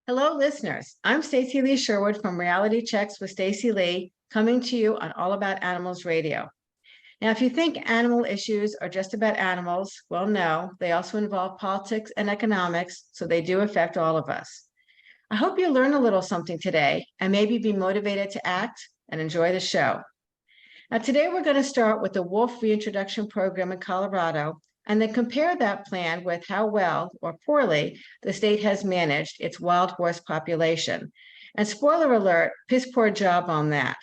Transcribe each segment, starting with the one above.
Hello, listeners. I'm Staci-lee Sherwood from Reality Checks with Staci-lee, coming to you on All About Animals Radio. Now, if you think animal issues are just about animals, well, no, they also involve politics and economics, so they do affect all of us. I hope you learn a little something today and maybe be motivated to act and enjoy the show. Now, today we're going to start with the wolf reintroduction program in Colorado and then compare that plan with how well or poorly the state has managed its wild horse population. And spoiler alert, piss poor job on that.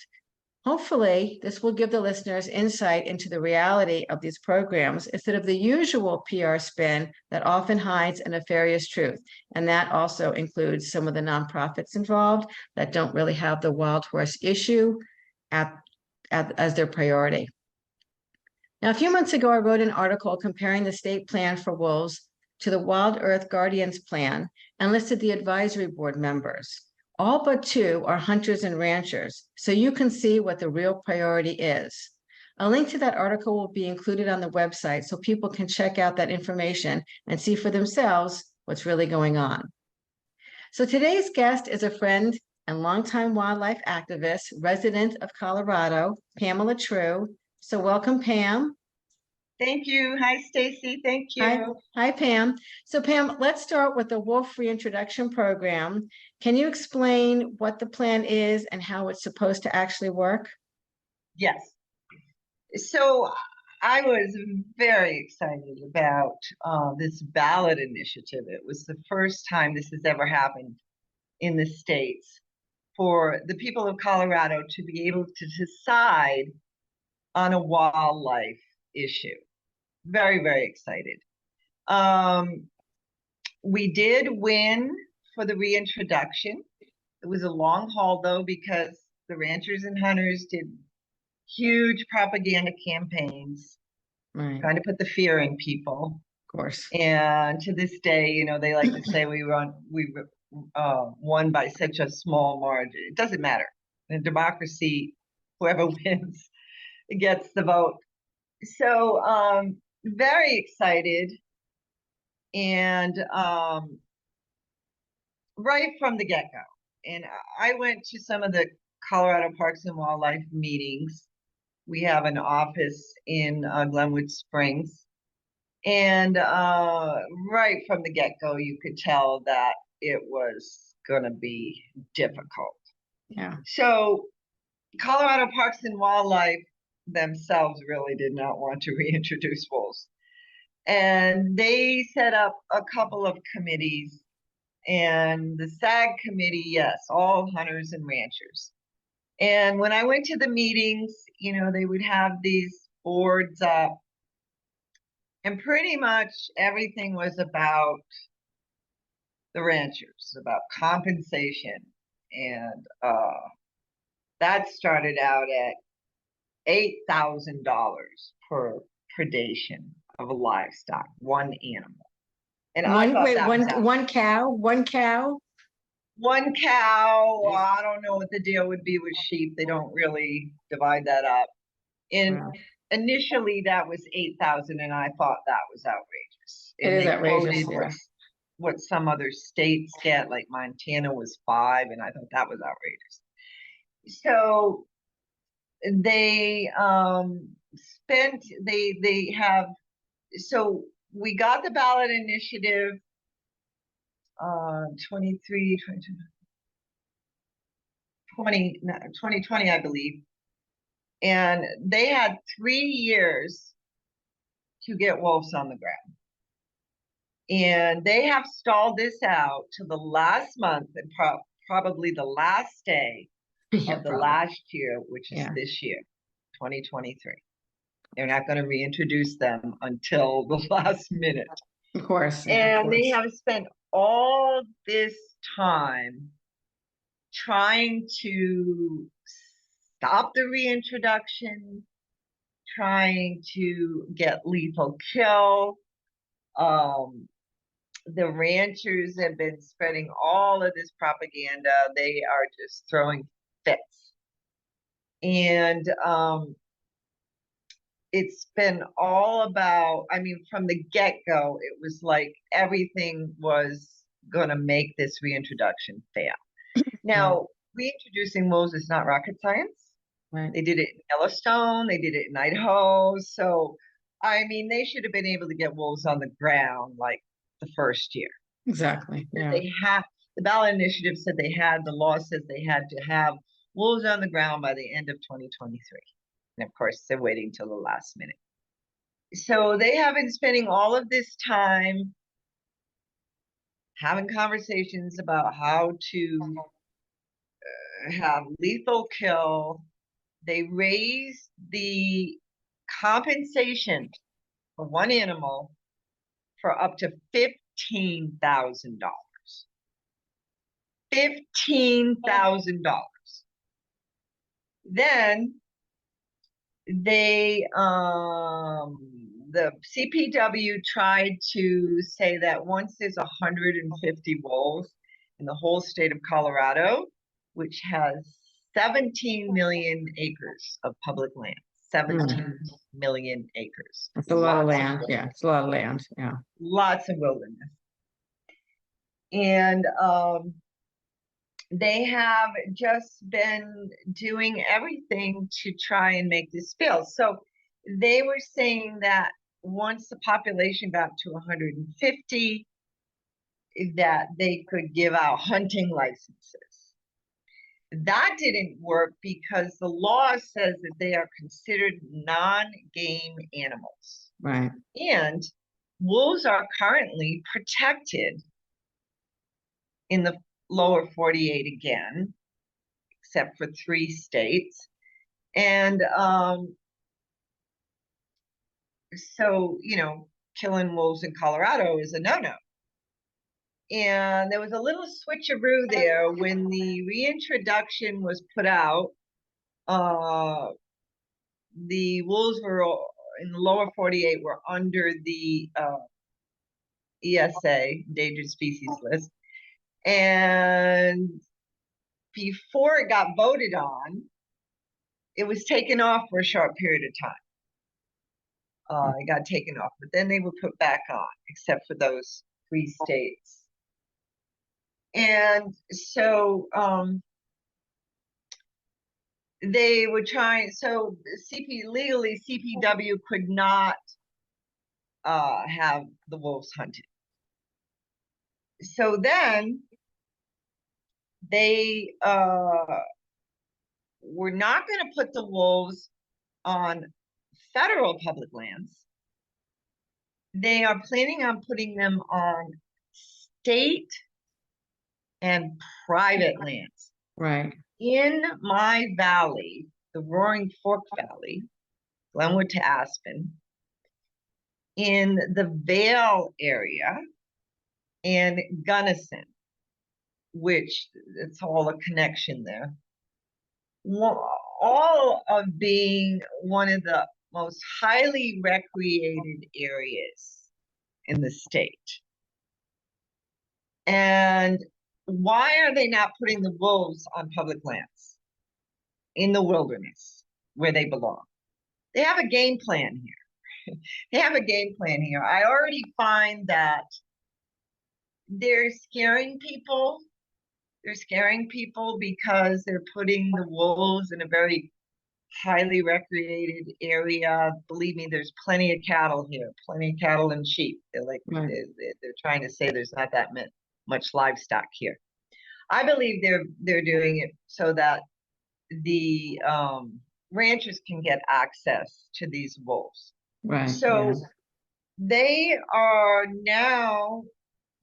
Hopefully, this will give the listeners insight into the reality of these programs instead of the usual PR spin that often hides a nefarious truth. And that also includes some of the nonprofits involved that don't really have the wild horse issue as their priority. Now, a few months ago, I wrote an article comparing the state plan for wolves to the Wild Earth Guardians plan and listed the advisory board members. All but two are hunters and ranchers, so you can see what the real priority is. A link to that article will be included on the website so people can check out that information and see for themselves what's really going on. So today's guest is a friend and longtime wildlife activist, resident of Colorado, Pamela True. So welcome, Pam. Thank you. Hi, Stacy. Thank you. Hi, Pam. So Pam, let's start with the wolf reintroduction program. Can you explain what the plan is and how it's supposed to actually work? Yes. So I was very excited about this ballot initiative. It was the first time this has ever happened in the States for the people of Colorado to be able to decide on a wildlife issue. Very, very excited. We did win for the reintroduction. It was a long haul, though, because the ranchers and hunters did huge propaganda campaigns, trying to put the fear in people. Of course. And to this day, you know, they like to say we won by such a small margin. It doesn't matter. In democracy, whoever wins gets the vote. So very excited. And right from the get-go. And I went to some of the Colorado Parks and Wildlife meetings. We have an office in Glenwood Springs. And right from the get-go, you could tell that it was going to be difficult. Yeah. So Colorado Parks and Wildlife themselves really did not want to reintroduce wolves. And they set up a couple of committees. And the SAG committee, yes, all hunters and ranchers. And when I went to the meetings, you know, they would have these boards up. And pretty much everything was about the ranchers, about compensation. And that started out at $8,000 per predation of a livestock, one animal. And one cow. One cow. I don't know what the deal would be with sheep. They don't really divide that up. And initially that was 8,000, and I thought that was outrageous. It is outrageous. Yeah. What some other states get, like Montana was 5, and I thought that was outrageous. So they so we got the ballot initiative 2020, I believe. And they had 3 years to get wolves on the ground. And they have stalled this out to the last month and probably the last day of the last year, which is this year, 2023. They're not going to reintroduce them until the last minute. Of course. And they have spent all this time trying to stop the reintroduction, trying to get lethal kill. The ranchers have been spreading all of this propaganda. They are just throwing fits. And it's been all about, I mean, from the get-go, it was like everything was gonna make this reintroduction fail. Now, reintroducing wolves is not rocket science. Right. They did it in Yellowstone, they did it in Idaho. So, I mean, they should have been able to get wolves on the ground like the first year. Exactly. Yeah. They have, the ballot initiative said the law says they had to have wolves on the ground by the end of 2023. And of course, they're waiting till the last minute. So they have been spending all of this time having conversations about how to have lethal kill. They raised the compensation for one animal for up to $15,000. $15,000. Then they the CPW tried to say that once there's 150 wolves in the whole state of Colorado, which has 17 million acres of public land, 17 million acres. It's a lot of land. Yeah, it's a lot of land. Yeah. Lots of wilderness. And they have just been doing everything to try and make this fail. So they were saying that once the population got to 150, that they could give out hunting licenses. That didn't work because the law says that they are considered non-game animals. Right. And wolves are currently protected in the lower 48 again, except for 3 states. And so, you know, killing wolves in Colorado is a no-no. And there was a little switcheroo there when the reintroduction was put out. The wolves were in the lower 48 were under the ESA, endangered species list. And before it got voted on, it was taken off for a short period of time. It got taken off, but then they were put back on, except for those 3 states. And so they were trying, so legally CPW could not have the wolves hunted. So then they were not going to put the wolves on federal public lands. They are planning on putting them on state and private lands. Right. In my valley, the Roaring Fork Valley, Glenwood to Aspen, in the Vale area, and Gunnison, which it's all a connection there. All of being one of the most highly recreated areas in the state. And why are they not putting the wolves on public lands in the wilderness where they belong? They have a game plan here. They have a game plan here. I already find that they're scaring people. They're scaring people because they're putting the wolves in a very highly recreated area. Believe me, there's plenty of cattle here, plenty of cattle and sheep. They're like, Right. they're trying to say there's not that much livestock here. I believe they're doing it so that the ranchers can get access to these wolves. Right. So Yeah. they are now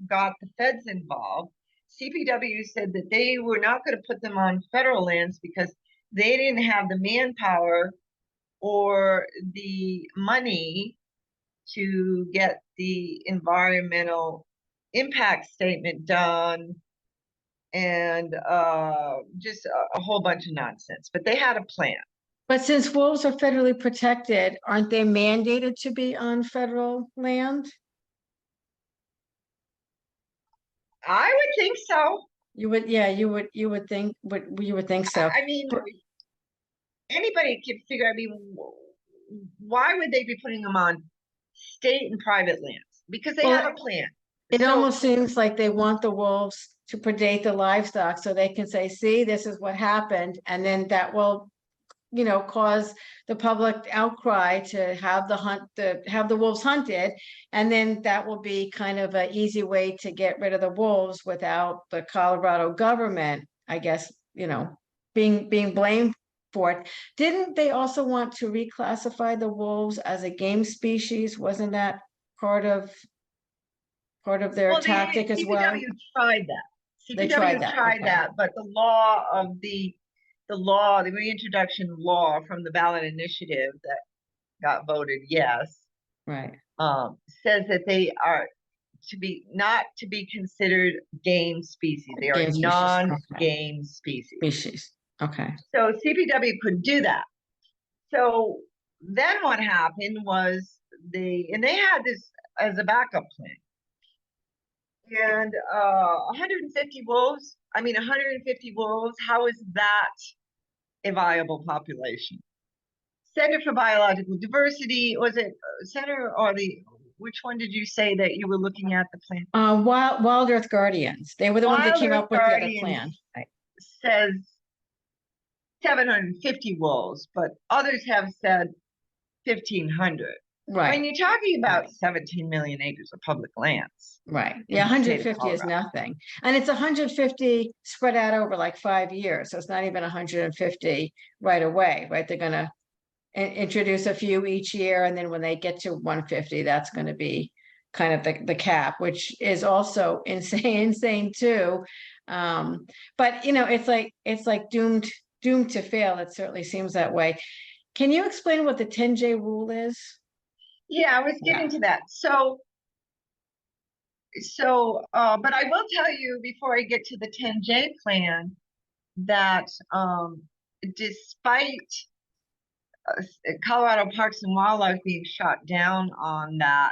got the feds involved. CPW said that they were not going to put them on federal lands because they didn't have the manpower or the money to get the environmental impact statement done, and just a whole bunch of nonsense. But they had a plan. But since wolves are federally protected, aren't they mandated to be on federal land? I would think so. You would, yeah, you would think so. I mean, anybody can figure. I mean, why would they be putting them on state and private lands? Because they have a plan. It So, almost seems like they want the wolves to predate the livestock so they can say, see, this is what happened. And then that will, cause the public outcry to have have the wolves hunted. And then that will be kind of an easy way to get rid of the wolves without the Colorado government, I guess, being blamed for it. Didn't they also want to reclassify the wolves as a game species? Wasn't that part of their well, the tactic as well? CPW tried that. They tried CPW that. tried Okay. that, but the reintroduction law from the ballot initiative that got voted yes, Right. says that they are not to be considered game species. They are Game species. Okay. non-game species. Species. Okay. So CPW couldn't do that. So then what happened was they had this as a backup plan. And 150 wolves, 150 wolves, how is that a viable population? Center for Biological Diversity, was it Center or which one did you say that you were looking at the plan? Wild Earth Guardians. They were the ones that Wild came Earth up with the other Guardians plan. Right. says 750 wolves, but others have said 1,500. Right. You're talking about 17 million acres of public lands. Right. Yeah, in the state of 150 is Colorado. nothing. And it's 150 spread out over like 5 years. So it's not even 150 right away, right? They're going to introduce a few each year. And then when they get to 150, that's going to be kind of the cap, which is also insane too. But it's like doomed to fail. It certainly seems that way. Can you explain what the 10J rule is? Yeah, I was getting to that. But I will tell you before I get to the 10J plan that despite Colorado Parks and Wildlife being shot down on that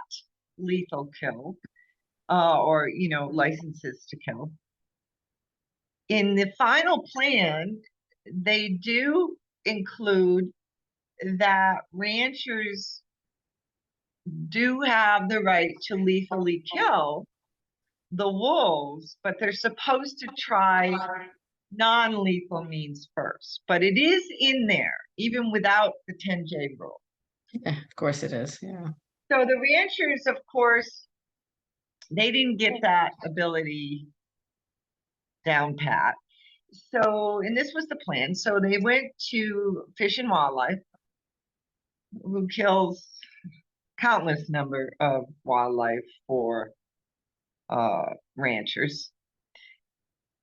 lethal kill, or licenses to kill, in the final plan, they do include that ranchers do have the right to lethally kill the wolves, but they're supposed to try non-lethal means first. But it is in there, even without the 10J rule. Yeah, of course it is. Yeah. So the ranchers, of course, they didn't get that ability down pat. So, and this was the plan. So they went to Fish and Wildlife, who kills countless number of wildlife for ranchers.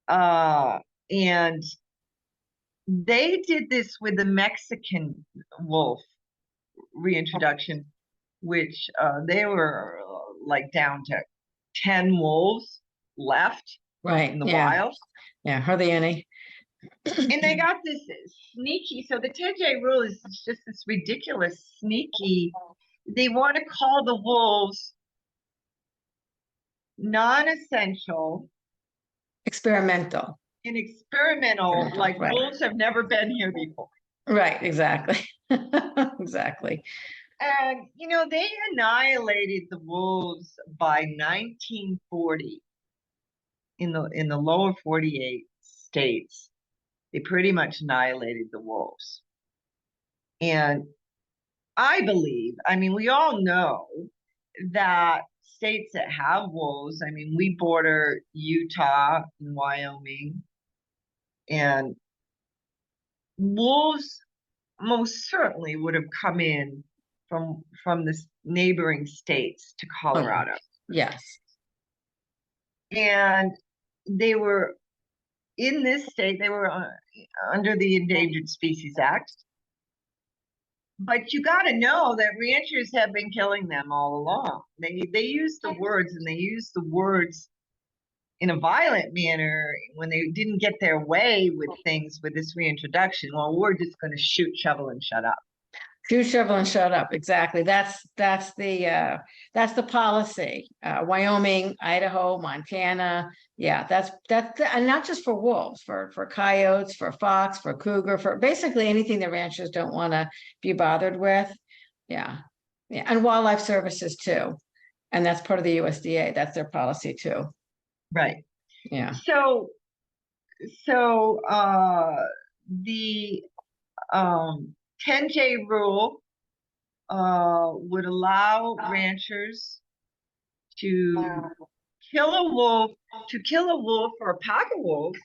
And they did this with the Mexican wolf reintroduction, which they were like down to 10 wolves left in the wild. Yeah, hardly any. And they got this sneaky, so the 10J rule is just this ridiculous, sneaky. They want to call the wolves non-essential, experimental, like right. Wolves have never been here before. Right, exactly. Exactly. And they annihilated the wolves by 1940 in the lower 48 states. They pretty much annihilated the wolves. And I believe, we all know that states that have wolves, we border Utah and Wyoming, and wolves most certainly would have come in from the neighboring states to Colorado. Yes. And they were in this state, they were under the Endangered Species Act. But you got to know that ranchers have been killing them all along. They use the words, and they use the words in a violent manner when they didn't get their way with things with this reintroduction. Well, we're just going to shoot, shovel, and shut up. Shoot, shovel, and shut up. Exactly. That's the policy. Wyoming, Idaho, Montana. Yeah, that's and not just for wolves, for coyotes, for fox, for cougar, for basically anything the ranchers don't want to be bothered with. Yeah. Yeah. And wildlife services too. And that's part of the USDA. That's their policy too. Right. Yeah. So the 10J rule would allow ranchers to kill a wolf, or a pack of wolves,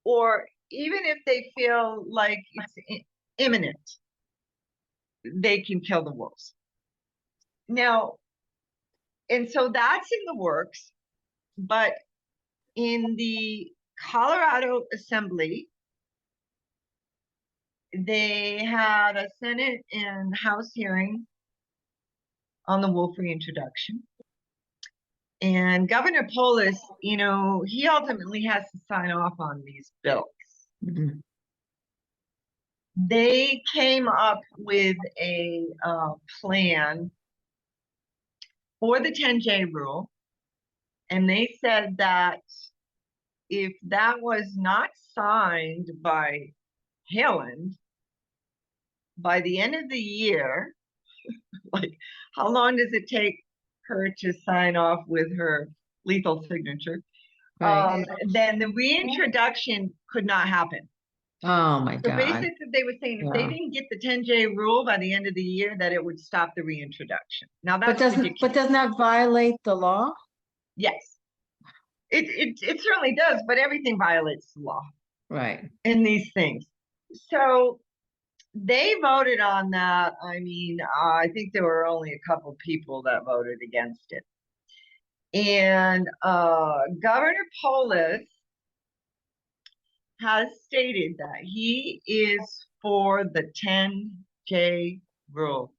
or even if they feel like it's imminent, they can kill the wolves. Now, and so that's in the works, but in the Colorado Assembly, they had a Senate and House hearing on the wolf reintroduction. And Governor Polis, he ultimately has to sign off on these bills. Mhm. They came up with a plan for the 10J rule, and they said that if that was not signed by Haaland by the end of the year, like how long does it take her to sign off with her lethal signature? Right. Then the reintroduction could not happen. Oh my So God. basically, they were saying if they Yeah. didn't get the 10J rule by the end of the year, that it would stop the reintroduction. Now But that's ridiculous. doesn't that violate the law? Yes, it certainly does, but everything violates the law Right. in these things. So they voted on that. I mean, I think there were only a couple people that voted against it. And Governor Polis has stated that he is for the 10J rule.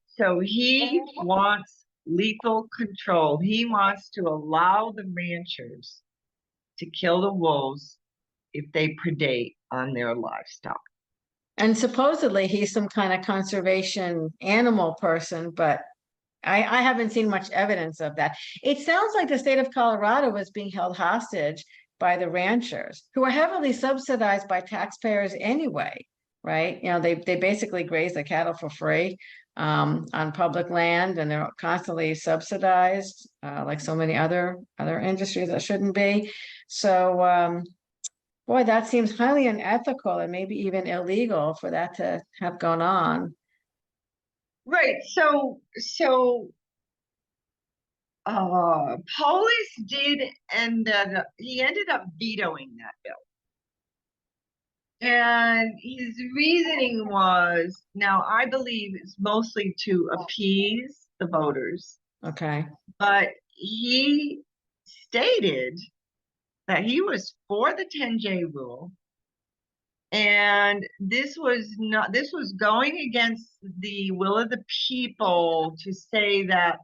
So he wants lethal control. He wants to allow the ranchers to kill the wolves if they predate on their livestock. And supposedly he's some kind of conservation animal person, but I haven't seen much evidence of that. It sounds like the state of Colorado was being held hostage by the ranchers, who are heavily subsidized by taxpayers anyway, right? They basically graze the cattle for free on public land, and they're constantly subsidized, like so many other industries that shouldn't be. So, boy, that seems highly unethical and maybe even illegal for that to have gone on. Right. So Polis he ended up vetoing that bill. And his reasoning was, now I believe it's mostly to appease the voters, Okay. but he stated that he was for the 10J rule. And this was going against the will of the people to say that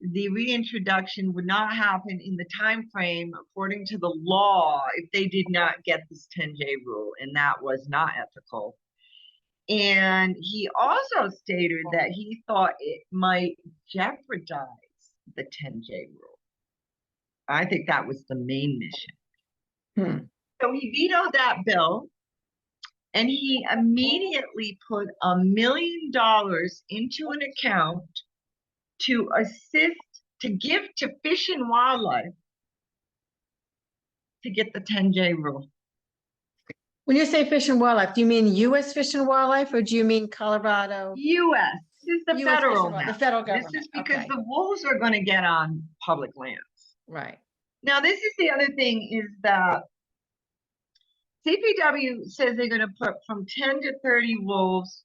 the reintroduction would not happen in the time frame according to the law if they did not get this 10J rule, and that was not ethical. And he also stated that he thought it might jeopardize the 10J rule. I think that was the main mission. So he vetoed that bill, and he immediately put $1 million into an account to give to Fish and Wildlife to get the 10J rule. When you say Fish and Wildlife, do you mean U.S. Fish and Wildlife, or do you mean Colorado? U.S. This is the US federal the now. federal government. This is because Okay. the wolves are going to get on public lands. Right. Now, this is the other thing, is that CPW says they're going to put from 10 to 30 wolves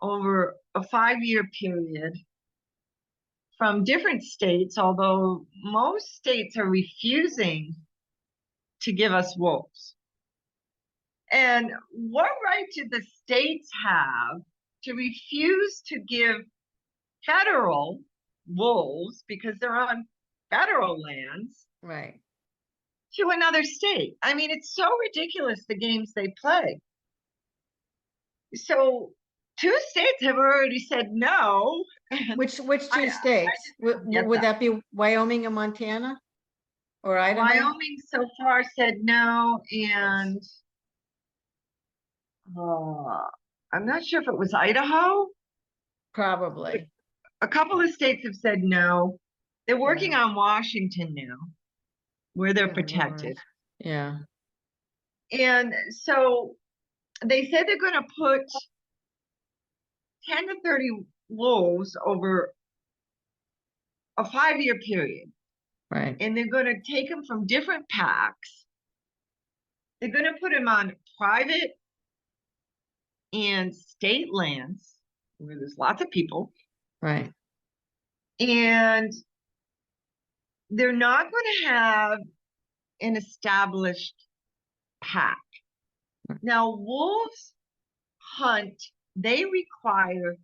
over a 5-year period from different states, although most states are refusing to give us wolves. And what right do the states have to refuse to give federal wolves, because they're on federal lands, Right. to another state? I mean, it's so ridiculous, the games they play. So 2 states have already said no. Which two states? Would that be Wyoming and Montana? Or Idaho? Wyoming so far said no, and I'm not sure if it was Idaho. Probably. a couple of states have said no. They're working on Washington now, where they're Good Lord. protected. Yeah, And so they said they're going to put 10 to 30 wolves over a 5-year period. right, And they're going to take them from different packs. They're going to put them on private and state lands where there's lots of people. right, And they're not going to have an established pack. Now, wolves hunt, they require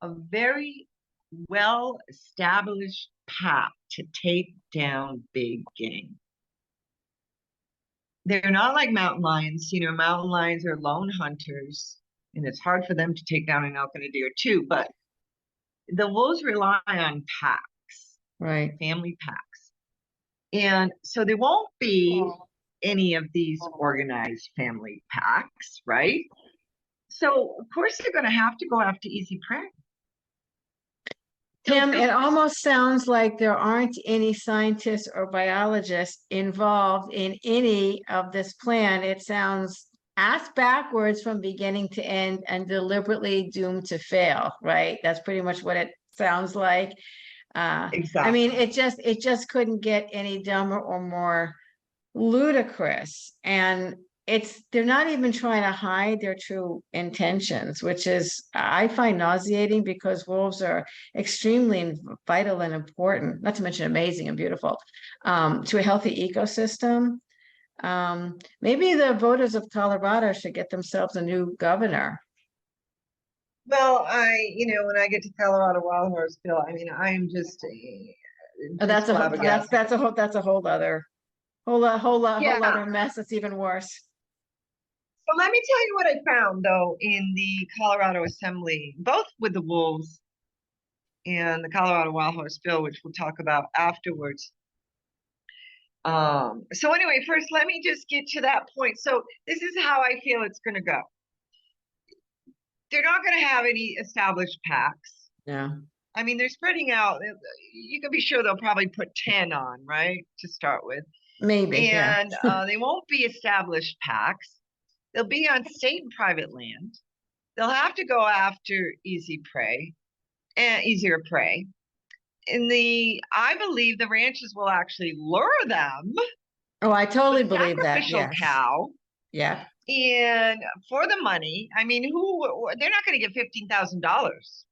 a very well established pack to take down big game. They're not like mountain lions. You know, mountain lions are lone hunters, and it's hard for them to take down an elk and a deer too. But the wolves rely on packs, right. family packs. And so there won't be any of these organized family packs, right? So, of course, they're going to have to go after easy prey. Tim, it almost sounds like there aren't any scientists or biologists involved in any of this plan. It sounds ass backwards from beginning to end and deliberately doomed to fail, right? That's pretty much what it sounds like. I Exactly. mean, it just couldn't get any dumber or more ludicrous. And they're not even trying to hide their true intentions, which is, I find nauseating, because wolves are extremely vital and important, not to mention amazing and beautiful, to a healthy ecosystem. Maybe the voters of Colorado should get themselves a new governor. Well, when I get to Colorado Wild Horse Bill, I mean, I'm just flabbergasted. That's a whole Yeah. other mess. That's even worse. So let me tell you what I found though in the Colorado Assembly, both with the wolves and the Colorado Wild Horse Bill, which we'll talk about afterwards. So anyway, first let me just get to that point. So this is how I feel it's going to go. They're not going to have any established packs. Yeah. I mean, they're spreading out. You can be sure they'll probably put 10 on, right, to start with. Maybe, and they won't be established packs. They'll be on state and private land. They'll have to go after easier prey. And I believe the ranches will actually lure them. Oh, I totally with believe that. sacrificial Yes. cow. Yeah. And for the money, I mean, they're not going to get $15,000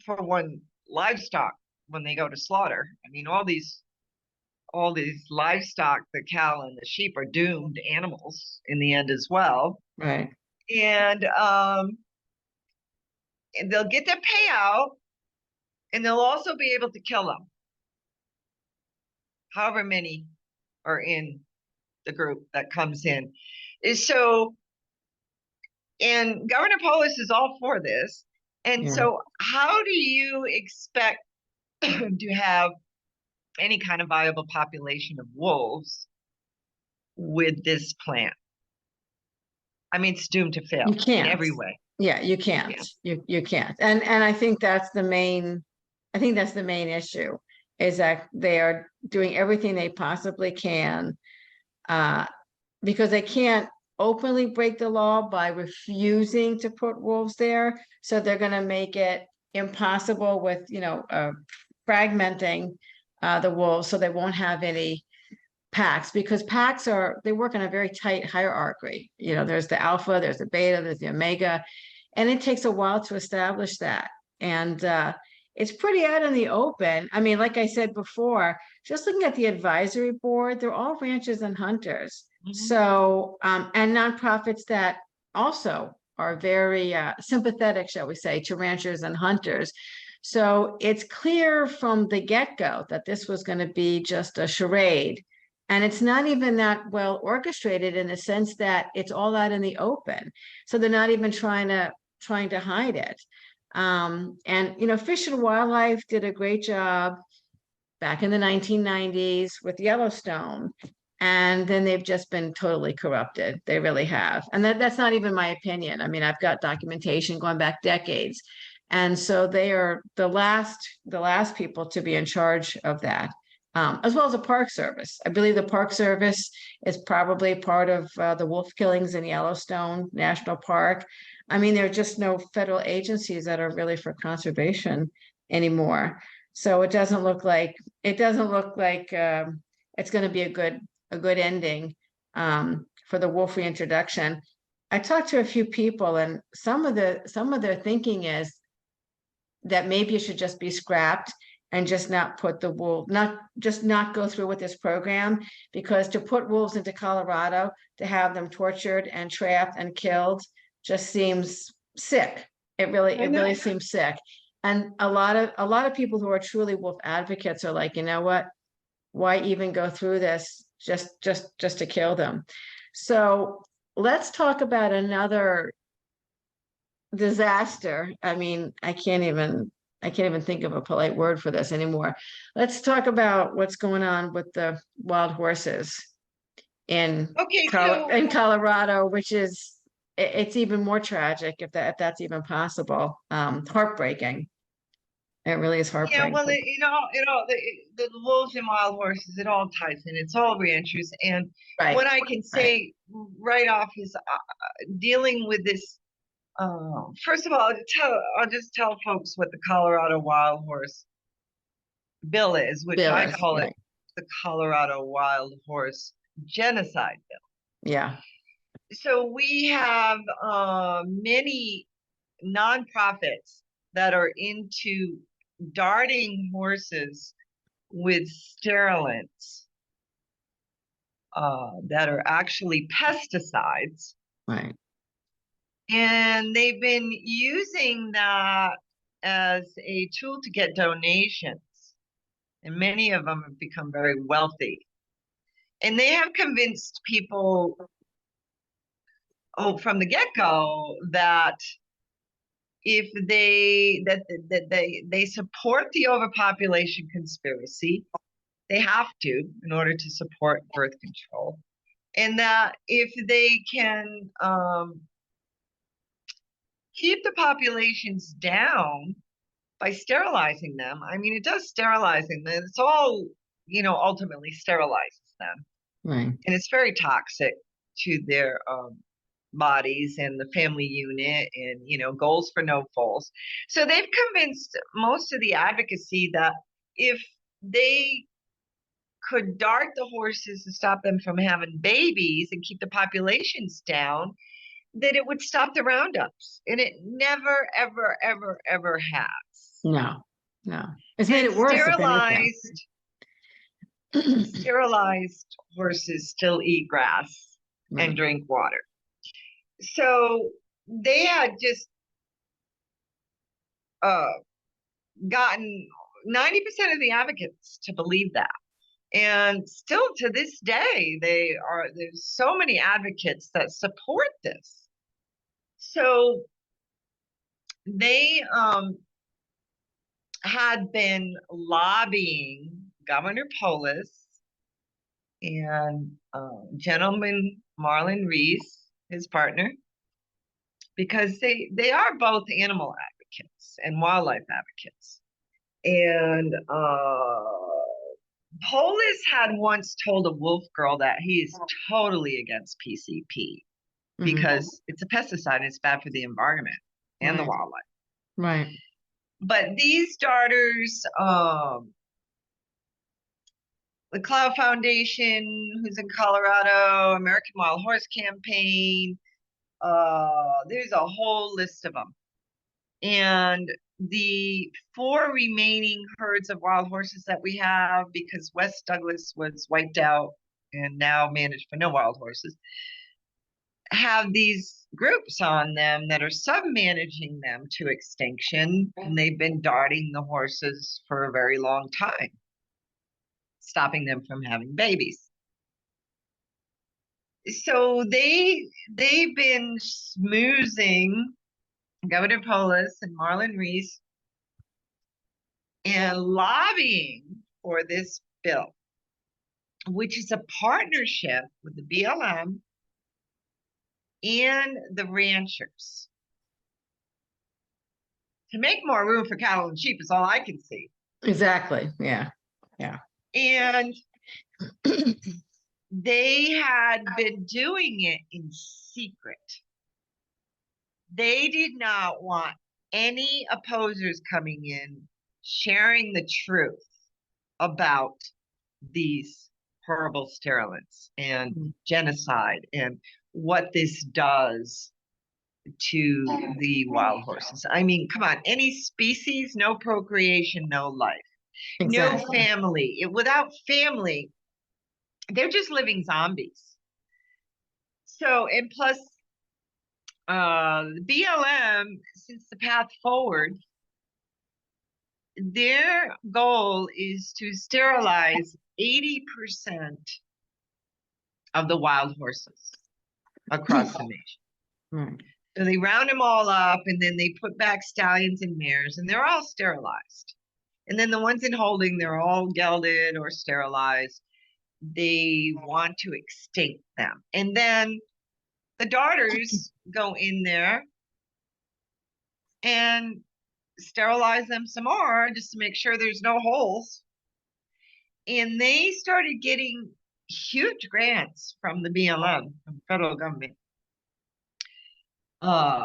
for one livestock when they go to slaughter. I mean, all these livestock, the cow and the sheep, are doomed animals in the end as well. Right. And they'll get their payout, and they'll also be able to kill them, however many are in the group that comes in. So, and Governor Polis is all for this. And so how do you expect to have any kind of viable population of wolves with this plan? I mean, it's doomed to fail in every way. Yeah, you can't. You can't. And I think that's the main issue, is that they are doing everything they possibly can, because they can't openly break the law by refusing to put wolves there. So they're going to make it impossible with, fragmenting the wolves, so they won't have any packs, because packs they work in a very tight hierarchy. There's the alpha, there's the beta, there's the omega, and it takes a while to establish that. And it's pretty out in the open. I mean, like I said before, just looking at the advisory board, they're all ranchers and hunters. So, and nonprofits that also are very sympathetic, shall we say, to ranchers and hunters. So it's clear from the get-go that this was going to be just a charade. And it's not even that well orchestrated, in the sense that it's all out in the open. So they're not even trying to hide it. And, Fish and Wildlife did a great job back in the 1990s with Yellowstone. And then they've just been totally corrupted. They really have. And that's not even my opinion. I mean, I've got documentation going back decades And so they are the last people to be in charge of that, as well as the Park Service. I believe the Park Service is probably part of the wolf killings in Yellowstone National Park. I mean, there are just no federal agencies that are really for conservation anymore. So it doesn't look like it's going to be a good ending for the wolf reintroduction. I talked to a few people, and some of their thinking is that maybe it should just be scrapped and just not put the wolf, not go through with this program, because to put wolves into Colorado, to have them tortured and trapped and killed just seems sick. It really seems sick. And a lot of people who are truly wolf advocates are like, you know what? Why even go through this just to kill them? So let's talk about another disaster. I mean, I can't even think of a polite word for this anymore. Let's talk about what's going on with the wild horses in Colorado, which is it's even more tragic if that's even possible. Heartbreaking. It really is heartbreaking. Yeah, well, the wolves and wild horses, it all ties in. It's all ranchers, and what I can say right off is dealing with this. First of all, I'll just tell folks what the Colorado wild horse bill is, which I call it the Colorado wild horse genocide bill. Yeah. So we have many nonprofits that are into darting horses with sterilants that are actually pesticides. Right. And they've been using that as a tool to get donations. And many of them have become very wealthy. And they have convinced people, from the get-go, that if they support the overpopulation conspiracy, they have to in order to support birth control, and that if they can keep the populations down by sterilizing them. I mean, it does sterilizing them. It's all, ultimately sterilizes them. Right. And it's very toxic to their bodies and the family unit, and, goals for no fools. So they've convinced most of the advocacy that if they could dart the horses to stop them from having babies and keep the populations down, that it would stop the roundups. And it never, ever, ever, ever has. No. It's made it worse. Sterilized horses still eat grass and drink water. So they had just gotten 90% of the advocates to believe that. And still to this day, there's so many advocates that support this. So they had been lobbying Governor Polis and gentleman Marlon Reese, his partner, because they are both animal advocates and wildlife advocates. And Polis had once told a wolf girl that he is totally against PCP because it's a pesticide and it's bad for the environment and the wildlife. Right. But these darters, the Cloud Foundation, who's in Colorado, American Wild Horse Campaign, there's a whole list of them. And the 4 remaining herds of wild horses that we have, because West Douglas was wiped out and now managed for no wild horses, have these groups on them that are sub-managing them to extinction, and they've been darting the horses for a very long time, stopping them from having babies. So they've been smoozing Governor Polis and Marlon Reese and lobbying for this bill, which is a partnership with the BLM and the ranchers to make more room for cattle and sheep is all I can see. Exactly. Yeah. Yeah. And they had been doing it in secret. They did not want any opposers coming in sharing the truth about these horrible sterilants and genocide and what this does to the wild horses. I mean, come on, any species, no procreation, no life, no Exactly. family. Without family, they're just living zombies. So, and plus, the BLM, since the path forward, their goal is to sterilize 80% of the wild horses across the nation. Right. So they round them all up and then they put back stallions and mares and they're all sterilized. And then the ones in holding, they're all gelded or sterilized. They want to extinct them. And then the daughters go in there and sterilize them some more just to make sure there's no holes. And they started getting huge grants from the BLM, from the federal government.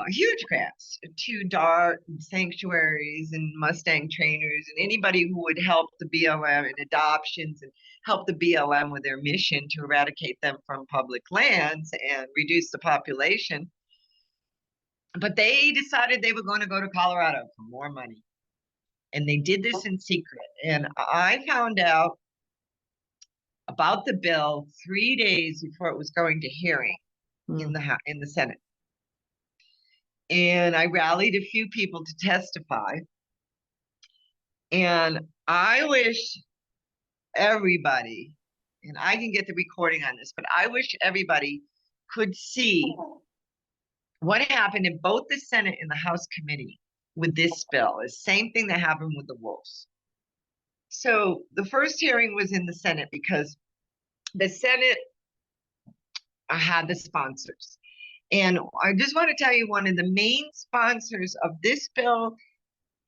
Huge grants to dart and sanctuaries and Mustang trainers and anybody who would help the BLM in adoptions and help the BLM with their mission to eradicate them from public lands and reduce the population. But they decided they were going to go to Colorado for more money. And they did this in secret. And I found out about the bill 3 days before it was going to hearing in the Senate. And I rallied a few people to testify. And I wish everybody, and I can get the recording on this, but I wish everybody could see what happened in both the Senate and the House committee with this bill. The same thing that happened with the wolves. So the first hearing was in the Senate because the Senate had the sponsors. And I just want to tell you, one of the main sponsors of this bill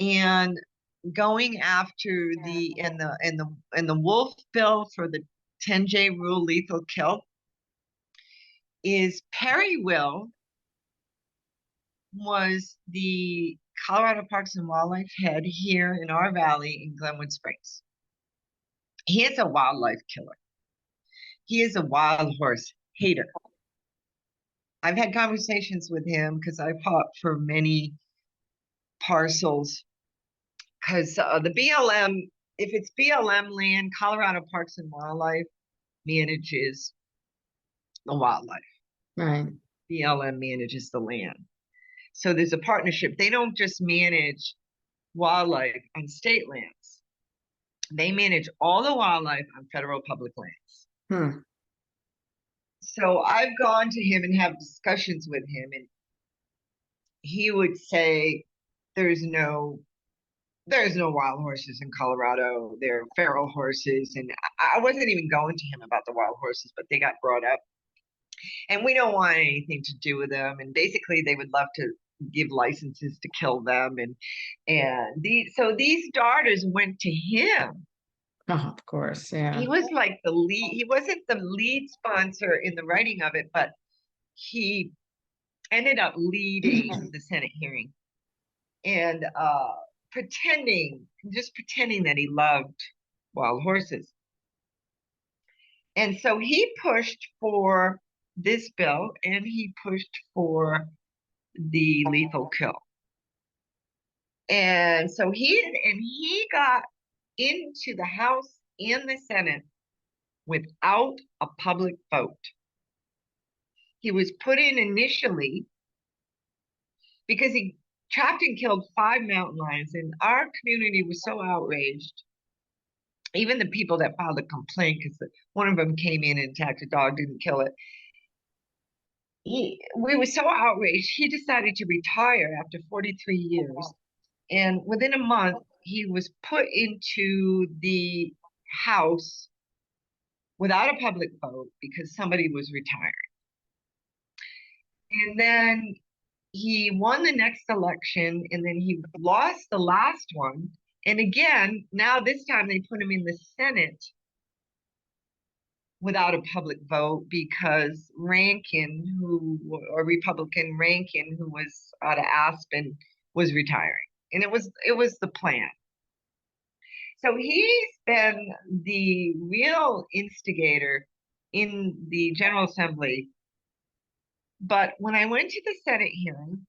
and going after the wolf bill for the 10J rule, lethal kill, is Perry Will, was the Colorado Parks and Wildlife head here in our valley in Glenwood Springs. He is a wildlife killer. He is a wild horse hater. I've had conversations with him because I fought for many parcels because the BLM, if it's BLM land, Colorado Parks and Wildlife manages the wildlife. Right. BLM manages the land. So there's a partnership. They don't just manage wildlife on state lands. They manage all the wildlife on federal public lands. So I've gone to him and have discussions with him, and he would say there's no wild horses in Colorado. They're feral horses. And I wasn't even going to him about the wild horses, but they got brought up. And we don't want anything to do with them. And basically they would love to give licenses to kill them. So these daughters went to him. Oh, of course. Yeah. He was like the lead. He wasn't the lead sponsor in the writing of it, but he ended up leading the Senate hearing and pretending that he loved wild horses. And so he pushed for this bill and he pushed for the lethal kill. And so he got into the House and the Senate without a public vote. He was put in initially because he trapped and killed 5 mountain lions, and our community was so outraged. Even the people that filed a complaint, because one of them came in and attacked a dog, didn't kill it. We were so outraged, he decided to retire after 43 years. And within a month, he was put into the House without a public vote because somebody was retiring. And then he won the next election, and then he lost the last one. And again, now this time they put him in the Senate without a public vote because Rankin, or Republican Rankin, who was out of Aspen, was retiring. And it was the plan. So he's been the real instigator in the General Assembly. But when I went to the Senate hearing,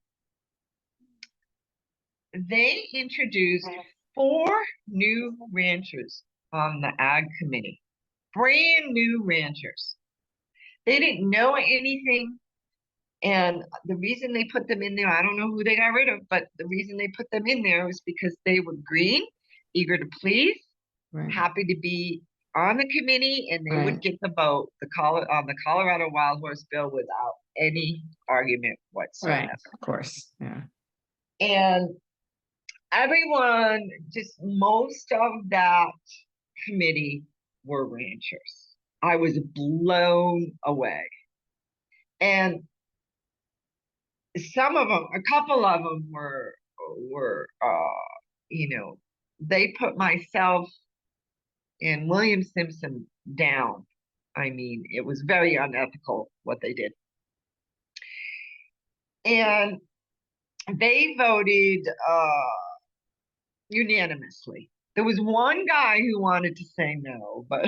they introduced 4 new ranchers on the Ag Committee, brand new ranchers. They didn't know anything. And the reason they put them in there, I don't know who they got rid of, but the reason they put them in there was because they were green, eager to please, happy to be on the committee, and they would get the vote on the Colorado Wild Horse Bill without any argument whatsoever. Right, of course, yeah. And everyone, just most of that committee were ranchers. I was blown away. And some of them, a couple of them were they put myself and William Simpson down. I mean, it was very unethical what they did. And they voted unanimously. There was one guy who wanted to say no, but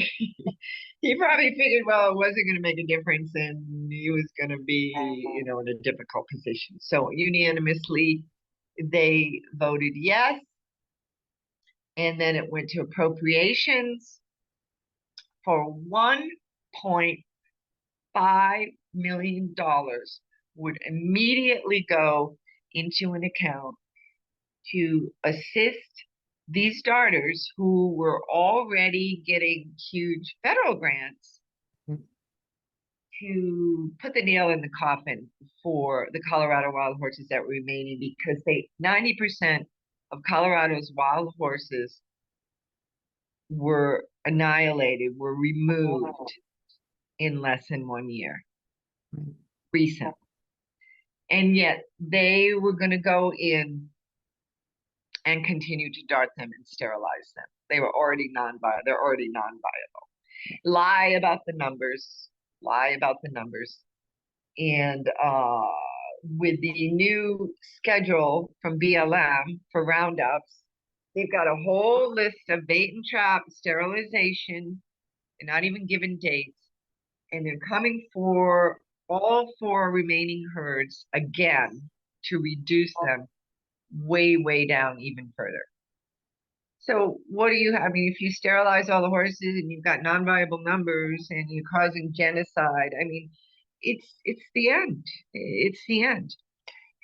he probably figured, well, it wasn't going to make a difference and he was going to be, in a difficult position. So unanimously, they voted yes. And then it went to appropriations for $1.5 million would immediately go into an account to assist these darters who were already getting huge federal grants to put the nail in the coffin for the Colorado wild horses that were remaining, because 90% of Colorado's wild horses were annihilated, were removed in less than 1 year. Recent. And yet they were going to go in and continue to dart them and sterilize them. They're already non-viable. Lie about the numbers. And with the new schedule from BLM for roundups, they've got a whole list of bait and trap, sterilization. They're not even given dates. And they're coming for all 4 remaining herds again to reduce them way, way down even further. So what do you have? I mean, if you sterilize all the horses and you've got non-viable numbers and you're causing genocide, I mean, it's the end. It's the end.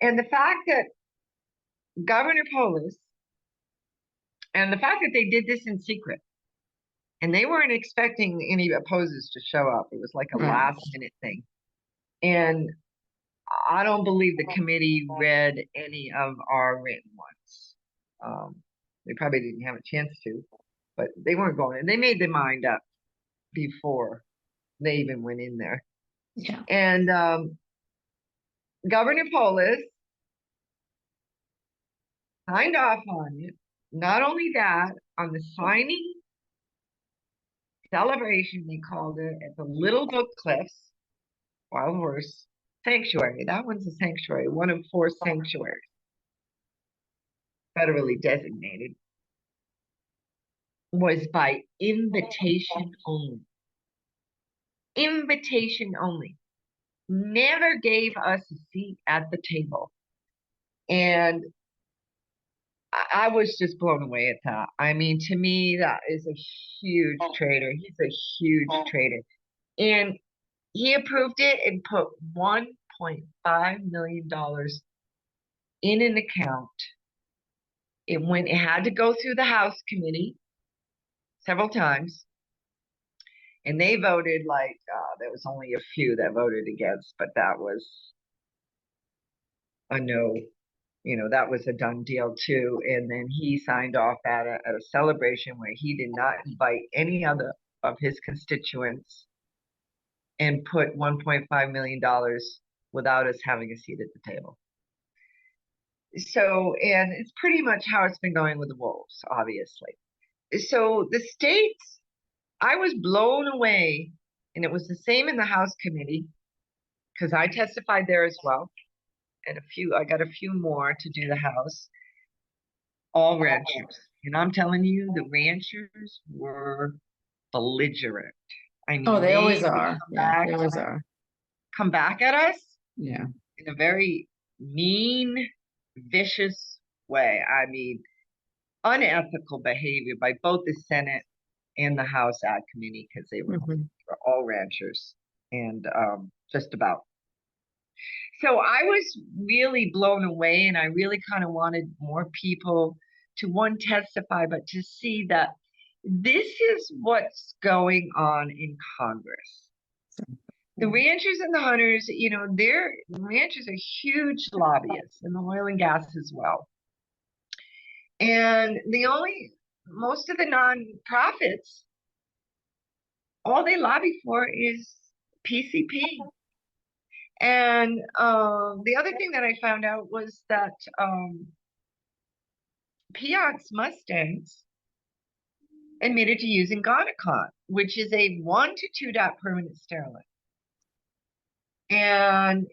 And the fact that Governor Polis, and the fact that they did this in secret, and they weren't expecting any opposers to show up. It was like a last minute thing. And I don't believe the committee read any of our written ones. They probably didn't have a chance to, but they weren't going. And they made their mind up before they even went in there. Yeah. And Governor Polis signed off on it. Not only that, on the signing celebration, they called it, at the Little Book Cliffs Wild Horse Sanctuary. That one's a sanctuary, one of 4 sanctuaries federally designated, was by invitation only. Invitation only. Never gave us a seat at the table. And I was just blown away at that. I mean, to me, that is a huge traitor. He's a huge traitor. And he approved it and put $1.5 million in an account. It had to go through the House committee several times. And they voted there was only a few that voted against, but that was a no. That was a done deal too. And then he signed off at a celebration where he did not invite any other of his constituents and put $1.5 million without us having a seat at the table. So, and it's pretty much how it's been going with the wolves, obviously. So the states, I was blown away, and it was the same in the House committee because I testified there as well, and I got a few more to do the House, all ranchers. And I'm telling you, the ranchers were belligerent. I Oh, mean, they they always would are. Yeah, they always are. come back at us Yeah. in a very mean, vicious way. I mean, unethical behavior by both the Senate and the House Ag Committee because they were Mhm. all ranchers and just about. So I was really blown away, and I really kind of wanted more people to one testify, but to see that this is what's going on in Congress. The ranchers and the hunters, the ranchers are huge lobbyists in the oil and gas as well. And most of the nonprofits, all they lobby for is PCP. And the other thing that I found out was that Piot's Mustangs admitted to using Gonacon, which is a 1 to 2 dot permanent sterilant. And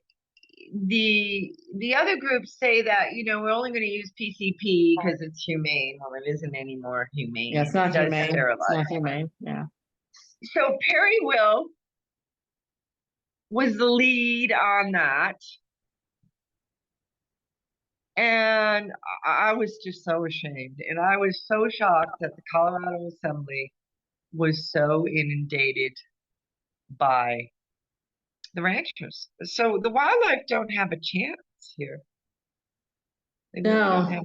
the other groups say that we're only going to use PCP because it's humane. Well, it isn't any more humane. Yeah, it's not It does humane. sterilize. It's not humane. Yeah. So Perry Will was the lead on that. And I was just so ashamed. And I was so shocked that the Colorado Assembly was so inundated by the ranchers. So the wildlife don't have a chance here. They really don't have.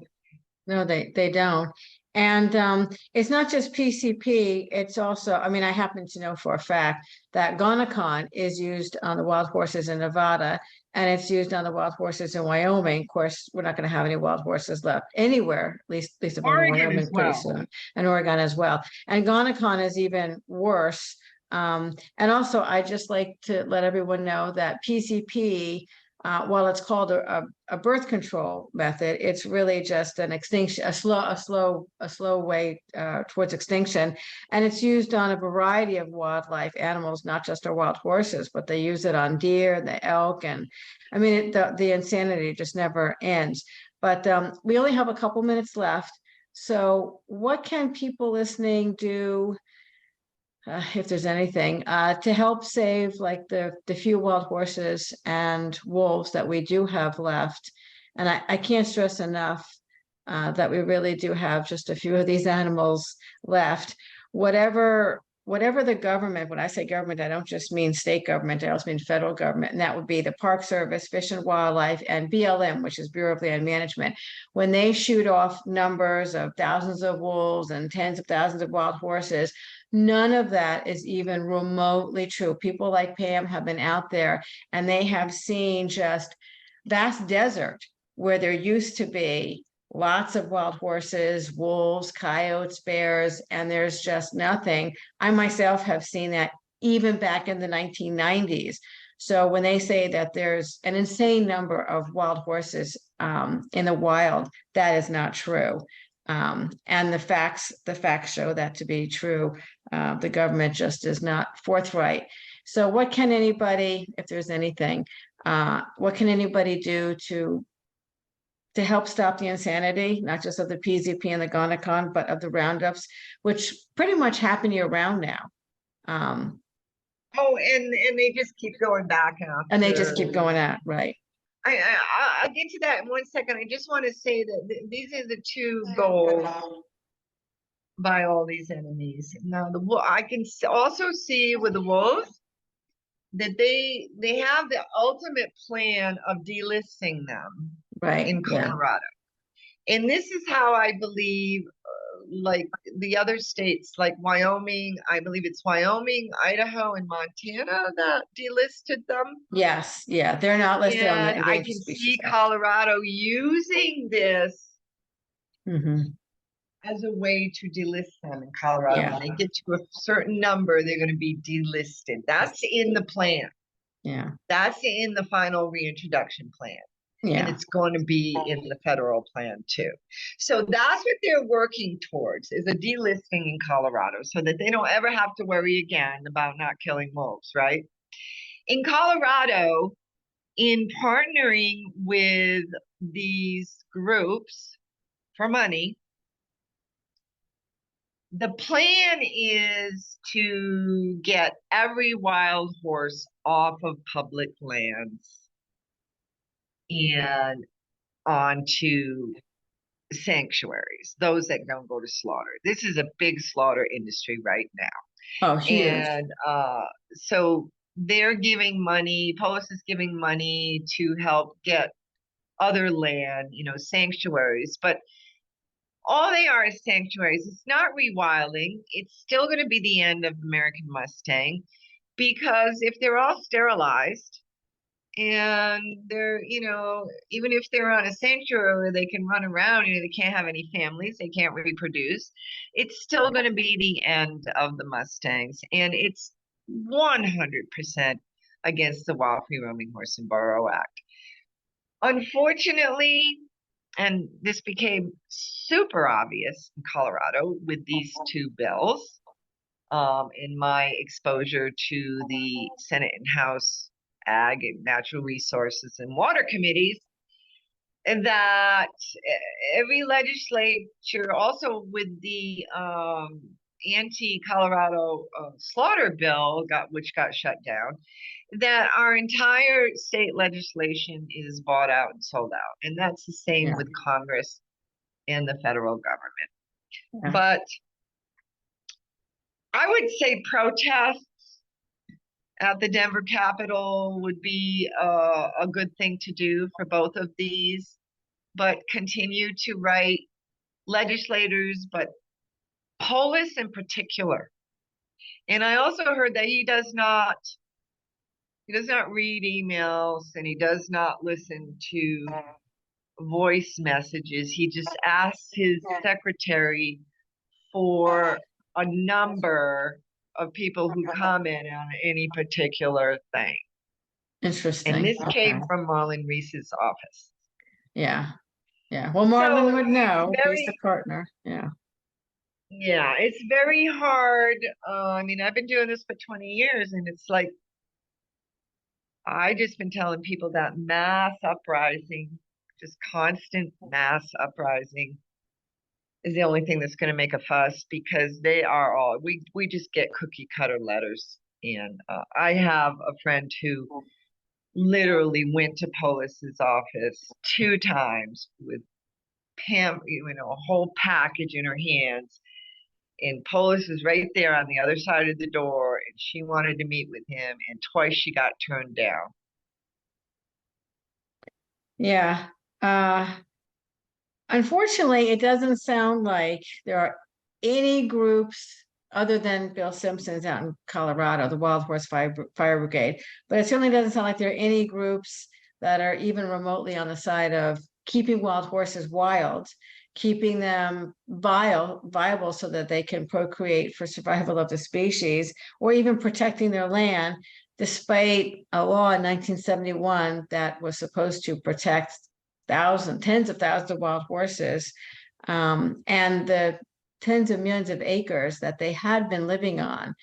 No, they don't. And it's not just PCP, it's also, I mean, I happen to know for a fact that Gonacon is used on the wild horses in Nevada and it's used on the wild horses in Wyoming. Of course, we're not going to have any wild horses left anywhere, at least up in Oregon Wyoming as pretty well. soon, and Oregon as well. And Gonacon is even worse. And also, I just like to let everyone know that PCP, while it's called a birth control method, it's really just an extinction, a slow way towards extinction. And it's used on a variety of wildlife animals, not just our wild horses, but they use it on deer, the elk, and I mean, the insanity just never ends. But we only have a couple minutes left. So what can people listening do, if there's anything, to help save like the few wild horses and wolves that we do have left? And I can't stress enough that we really do have just a few of these animals left. Whatever the government, when I say government, I don't just mean state government, I also mean federal government, and that would be the Park Service, Fish and Wildlife, and BLM, which is Bureau of Land Management. When they shoot off numbers of thousands of wolves and tens of thousands of wild horses, none of that is even remotely true. People like Pam have been out there and they have seen just vast desert where there used to be lots of wild horses, wolves, coyotes, bears, and there's just nothing. I myself have seen that even back in the 1990s. So when they say that there's an insane number of wild horses in the wild, that is not true. And the facts show that to be true. The government just is not forthright. So what can anybody, if there's anything, what can anybody do to help stop the insanity, not just of the PZP and the Gonacon, but of the roundups, which pretty much happen year round now. Oh, and they just keep going back And they just after. keep going out, right? I'll get to that in 1 second. I just want to say that these are the two goals by all these enemies. Now, I can also see with the wolves that they have the ultimate plan of delisting them Right. in Yeah. Colorado. And this is how I believe, like the other states, like Wyoming, I believe it's Wyoming, Idaho, and Montana that delisted them. Yes. Yeah. They're not listed on the And I Endangered can Species see Act. Colorado using this Mhm. as a way to delist them in Colorado. Yeah. When they get to a certain number, they're going to be delisted. That's in the plan. Yeah. That's in the final reintroduction plan. And Yeah. it's going to be in the federal plan too. So that's what they're working towards, is a delisting in Colorado so that they don't ever have to worry again about not killing wolves, right? In Colorado, in partnering with these groups for money, the plan is to get every wild horse off of public lands and onto sanctuaries, those that don't go to slaughter. This is a big slaughter industry right now. Oh, huge. And so they're giving money, Polis is giving money to help get other land, sanctuaries. But all they are is sanctuaries. It's not rewilding. It's still going to be the end of American Mustang, because if they're all sterilized and they're, even if they're on a sanctuary where they can run around, they can't have any families, they can't reproduce, it's still going to be the end of the Mustangs. And it's 100% against the Wild Free Roaming Horse and Burro Act. Unfortunately, and this became super obvious in Colorado with these two bills, in my exposure to the Senate and House Ag and Natural Resources and Water Committees, that every legislature, also with the anti-Colorado slaughter bill, which got shut down, that our entire state legislation is bought out and sold out. And that's the same Yeah. with Congress and the federal government. Yeah. But I would say protests at the Denver Capitol would be a good thing to do for both of these, but continue to write legislators, but Polis in particular. And I also heard that he does not read emails, and he does not listen to voice messages. He just asks his secretary for a number of people who comment on any particular thing. Interesting. And this Okay. came from Marlon Reese's office. Yeah. Yeah. Well, Marlon So would know. very, He's the partner. Yeah. yeah, it's very hard. I mean, I've been doing this for 20 years, and it's like, I just been telling people that mass uprising, just constant mass uprising, is the only thing that's going to make a fuss, because they are all, we just get cookie cutter letters. And I have a friend who literally went to Polis's office 2 times with a whole package in her hands. And Polis was right there on the other side of the door, and she wanted to meet with him, and twice she got turned down. Yeah. Unfortunately, it doesn't sound like there are any groups other than Bill Simpson's out in Colorado, the Wild Horse Fire Brigade. But it certainly doesn't sound like there are any groups that are even remotely on the side of keeping wild horses wild, keeping them viable so that they can procreate for survival of the species, or even protecting their land, despite a law in 1971 that was supposed to protect tens of thousands of wild horses, and the tens of millions of acres that they had been living on.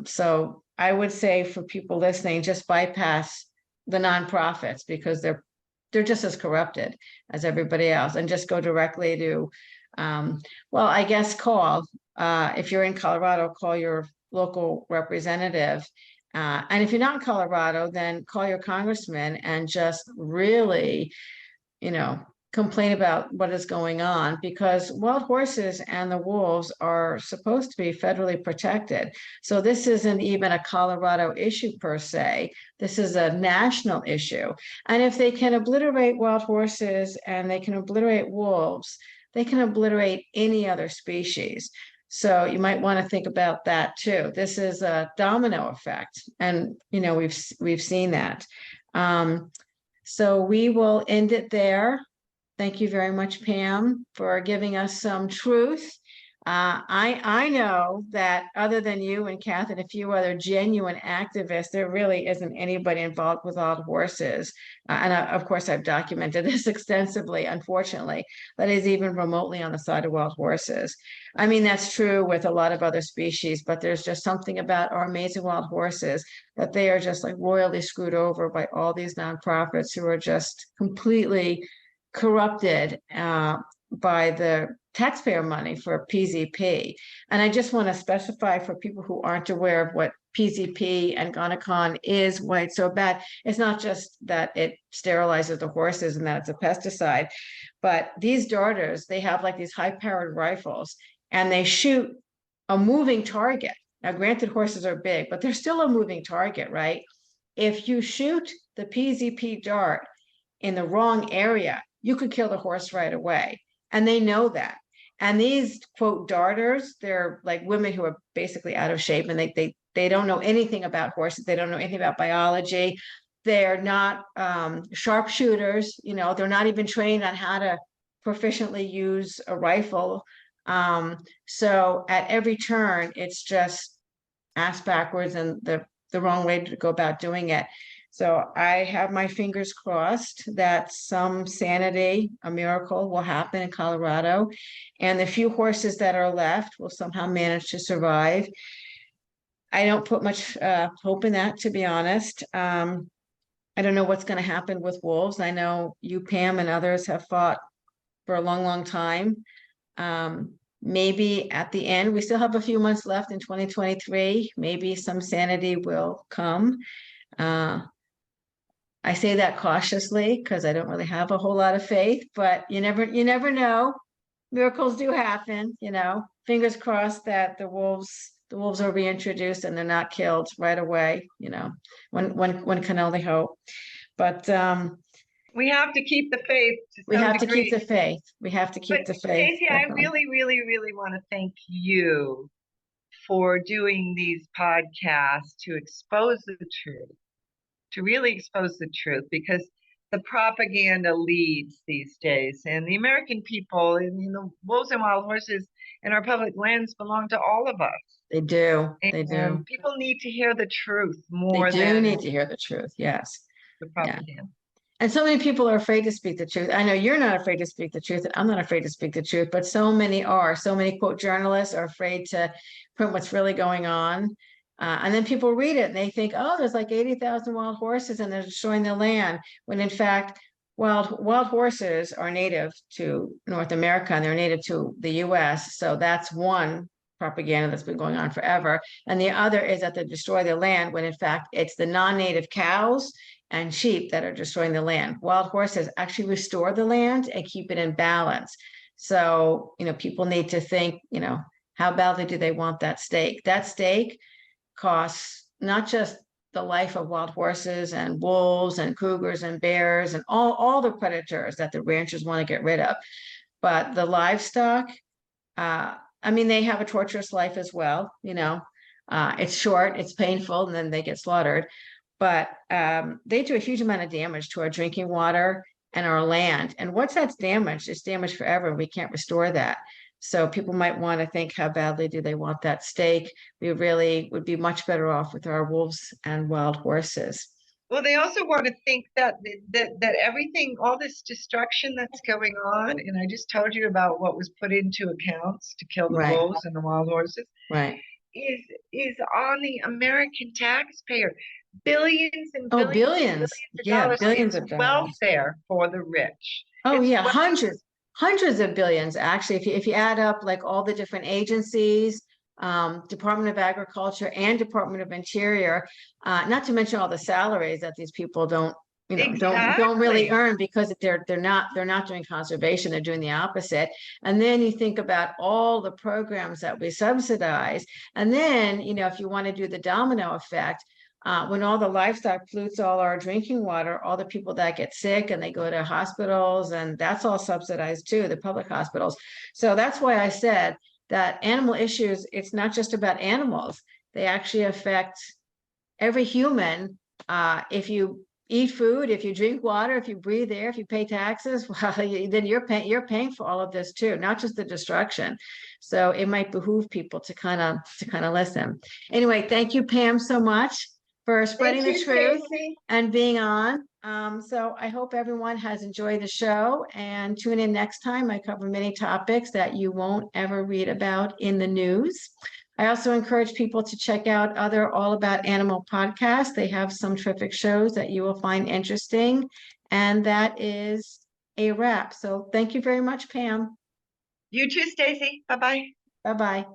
So I would say for people listening, just bypass the nonprofits, because they're just as corrupted as everybody else, and just go directly to, well, I guess call, if you're in Colorado, call your local representative. And if you're not in Colorado, then call your congressman and just really, complain about what is going on, because wild horses and the wolves are supposed to be federally protected. So this isn't even a Colorado issue per se. This is a national issue. And if they can obliterate wild horses and they can obliterate wolves, they can obliterate any other species. So you might want to think about that too. This is a domino effect, and we've seen that. So we will end it there. Thank you very much, Pam, for giving us some truth I know that other than you and Kath and a few other genuine activists, there really isn't anybody involved with wild horses. Of course, I've documented this extensively, unfortunately, that is even remotely on the side of wild horses. I mean, that's true with a lot of other species, but there's just something about our amazing wild horses that they are just like royally screwed over by all these nonprofits who are just completely corrupted by the taxpayer money for PZP. And I just want to specify for people who aren't aware of what PZP and Gonacon is, why it's so bad. It's not just that it sterilizes the horses and that it's a pesticide, but these darters, they have like these high-powered rifles and they shoot a moving target. Now, granted, horses are big, but they're still a moving target, right? If you shoot the PZP dart in the wrong area, you could kill the horse right away. And they know that. And these quote darters, they're like women who are basically out of shape and they don't know anything about horses. They don't know anything about biology. They're not sharpshooters, you know, they're not even trained on how to proficiently use a rifle. So at every turn, it's just ass backwards and the wrong way to go about doing it. So I have my fingers crossed that some sanity, a miracle will happen in Colorado. And the few horses that are left will somehow manage to survive. I don't put much hope in that, to be honest. I don't know what's going to happen with wolves. I know you, Pam, and others have fought for a long, long time. Maybe at the end, we still have a few months left in 2023. Maybe some sanity will come. I say that cautiously because I don't really have a whole lot of faith, but you never know. Miracles do happen, you know. Fingers crossed that the wolves are reintroduced and they're not killed right away, you know. One can only hope. But We have to keep the faith to we some have to keep degree. the faith. We have to keep But the faith, Stacy, I definitely. really, really, really want to thank you for doing these podcasts to expose the truth, to really expose the truth, because the propaganda leads these days, and the American people, and the wolves and wild horses in our public lands belong to all of us. They do. They And do. people need to hear the truth They more do than need to hear the truth. Yes. the Yeah. propaganda. And so many people are afraid to speak the truth. I know you're not afraid to speak the truth, and I'm not afraid to speak the truth, but so many are. So many quote journalists are afraid to print what's really going on. And then people read it and they think, oh, there's like 80,000 wild horses and they're destroying the land. When in fact, wild horses are native to North America and they're native to the US. So that's one propaganda that's been going on forever. And the other is that they destroy the land when in fact it's the non-native cows and sheep that are destroying the land. Wild horses actually restore the land and keep it in balance. So, you know, people need to think, you know, how badly do they want that steak? That steak costs not just the life of wild horses and wolves and cougars and bears and all the predators that the ranchers want to get rid of, but the livestock, I mean, they have a torturous life as well, you know. It's short, it's painful, and then they get slaughtered. But they do a huge amount of damage to our drinking water and our land. And once that's damaged, it's damaged forever. We can't restore that. So people might want to think, how badly do they want that steak? We really would be much better off with our wolves and wild horses. Well, they also want to think that everything, all this destruction that's going on, and I just told you about what was put into accounts to kill the Right, wolves and the wild horses, right. is is on the American taxpayer. Billions and Oh, billions and billions. billions of Yeah, dollars. billions It's of dollars. welfare for the rich. Oh, It's yeah, well, hundreds of billions, actually. If you add up like all the different agencies, Department of Agriculture and Department of Interior, not to mention all the salaries that these people don't, you know, don't really exactly. earn because they're not doing conservation, they're doing the opposite. And then you think about all the programs that we subsidize. And then, you know, if you want to do the domino effect, when all the livestock pollutes all our drinking water, all the people that get sick and they go to hospitals, and that's all subsidized too, the public hospitals. So that's why I said that animal issues, it's not just about animals. They actually affect every human. If you eat food, if you drink water, if you breathe air, if you pay taxes, well, then you're paying for all of this too, not just the destruction. So it might behoove people to kind of listen. Anyway, thank you, Pam, so much for spreading the truth and being on. So I hope everyone has enjoyed the show, and tune in next time. I cover many topics that you won't ever read about in the news. I also encourage people to check out other All About Animal podcasts. They have some terrific shows that you will find interesting. And that is a wrap. So thank you very much, Pam. You too, Stacy. Bye-bye. Bye-bye.